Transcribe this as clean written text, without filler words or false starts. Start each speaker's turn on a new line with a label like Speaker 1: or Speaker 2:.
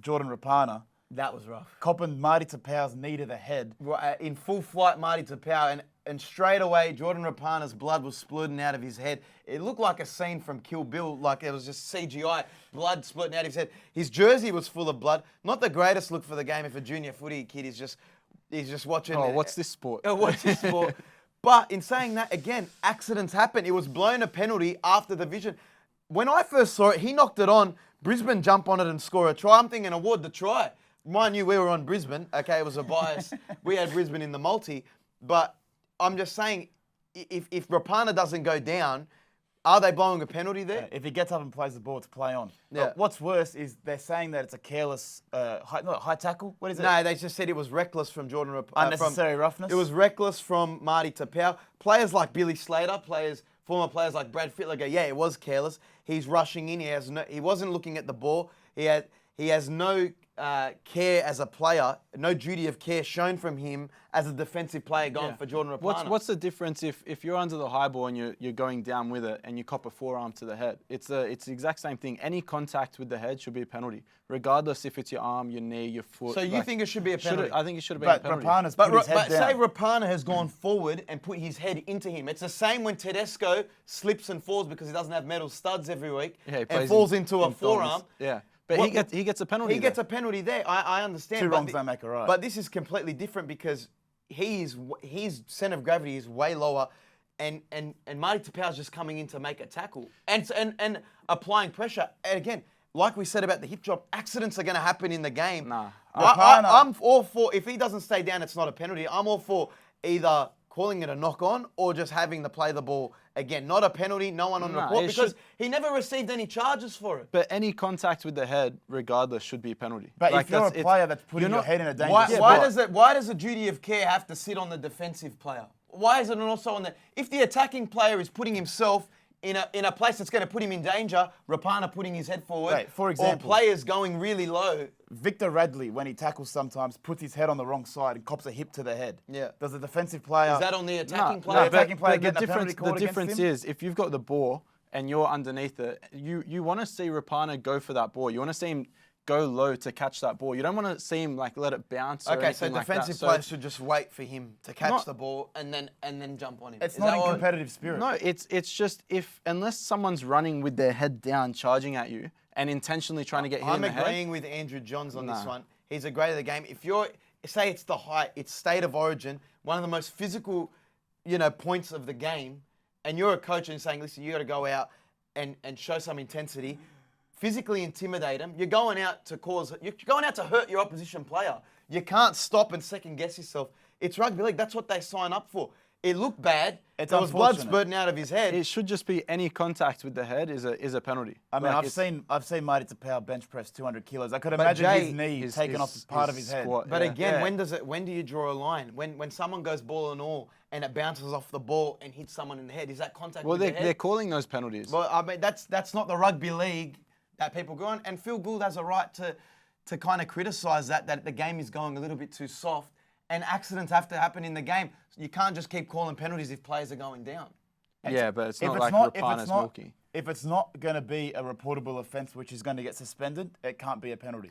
Speaker 1: Jordan Rapana.
Speaker 2: That was rough.
Speaker 1: Copping Marty Tapau's knee to the head.
Speaker 2: In full flight, Marty Tapau, and straight away, Jordan Rapana's blood was splurting out of his head. It looked like a scene from Kill Bill, like it was just CGI, blood splurting out of his head. His jersey was full of blood. Not the greatest look for the game if a junior footy kid is just watching.
Speaker 3: Oh, what's this sport?
Speaker 2: What's this sport? But in saying that, again, accidents happen. It was blown a penalty after the vision. When I first saw it, he knocked it on. Brisbane jump on it and score a try. I'm thinking, award the try. Mind you, we were on Brisbane. Okay, it was a bias. We had Brisbane in the multi. But I'm just saying, if Rapana doesn't go down, are they blowing a penalty there?
Speaker 1: If he gets up and plays the ball, to play on.
Speaker 2: Yeah.
Speaker 1: But what's worse is they're saying that it's a careless high tackle. What is it?
Speaker 2: No, they just said it was reckless from Jordan Rapana.
Speaker 1: Unnecessary roughness?
Speaker 2: It was reckless from Marty Tapau. Players like Billy Slater, former players like Brad Fittler go, yeah, it was careless. He's rushing in. He wasn't looking at the ball. He has no care as a player, no duty of care shown from him as a defensive player going for Jordan Rapana.
Speaker 3: What's the difference if you're under the high ball and you're going down with it and you cop a forearm to the head? It's the exact same thing. Any contact with the head should be a penalty, regardless if it's your arm, your knee, your foot.
Speaker 2: So you think it should be a penalty?
Speaker 3: I think it should have been a penalty.
Speaker 1: Rapana's put his head down.
Speaker 2: Say Rapana has gone forward and put his head into him. It's the same when Tedesco slips and falls because he doesn't have metal studs every week and falls into a forearm.
Speaker 3: Yeah. But he gets a penalty.
Speaker 2: He gets a penalty there. I understand.
Speaker 1: Two wrongs don't make a right.
Speaker 2: But this is completely different because his center of gravity is way lower, and Marty Tapau's just coming in to make a tackle and applying pressure. And again, like we said about the hip drop, accidents are going to happen in the game.
Speaker 3: Nah.
Speaker 2: I'm all for, if he doesn't stay down, it's not a penalty. I'm all for either calling it a knock on or just having to play the ball again. Not a penalty, no one on report, because he never received any charges for it.
Speaker 3: But any contact with the head, regardless, should be a penalty.
Speaker 1: But if you're a player that's putting your head in a dangerous spot...
Speaker 2: Why does the duty of care have to sit on the defensive player? Why is it also on the... If the attacking player is putting himself in a place that's going to put him in danger, Rapana putting his head forward,
Speaker 1: Right, for example,
Speaker 2: or players going really low.
Speaker 1: Victor Radley, when he tackles sometimes, puts his head on the wrong side and cops a hip to the head.
Speaker 2: Yeah.
Speaker 1: Does the defensive player...
Speaker 2: Is that on the attacking player?
Speaker 1: No, attacking player get
Speaker 3: the
Speaker 1: penalty called against
Speaker 3: difference
Speaker 1: him?
Speaker 3: is, if you've got the ball and you're underneath it, you want to see Rapana go for that ball. You want to see him go low to catch that ball. You don't want to see him let it bounce.
Speaker 2: Okay, so
Speaker 3: like
Speaker 2: defensive players should just wait for him to catch the ball and then jump on him.
Speaker 1: It's not in competitive spirit.
Speaker 3: No, it's just unless someone's running with their head down, charging at you, and intentionally trying to get hit in the head.
Speaker 2: I'm agreeing with Andrew Johns on this one. He's a great of the game. If you're, say it's the height, it's state of origin, one of the most physical, points of the game, and you're a coach and saying, listen, you got to go out and show some intensity, physically intimidate them. You're going out to hurt your opposition player. You can't stop and second guess yourself. It's rugby league. That's what they sign up for. It looked bad. There was blood spurting out of his head.
Speaker 3: It should just be any contact with the head is a penalty.
Speaker 1: I mean, I've seen Marty Tapau bench press 200 kilos. I could imagine his knee taken off part of his head.
Speaker 2: But again, when do you draw a line? When someone goes ball and all and it bounces off the ball and hits someone in the head, is that contact with the head?
Speaker 3: Well, they're calling those penalties.
Speaker 2: Well, I mean, that's not the rugby league that people go on. And Phil Gould has a right to kind of criticise that the game is going a little bit too soft. And accidents have to happen in the game. You can't just keep calling penalties if players are going down.
Speaker 3: Yeah, but it's not like Rapana's walking.
Speaker 1: If it's not going to be a reportable offence which is going to get suspended, it can't be a penalty.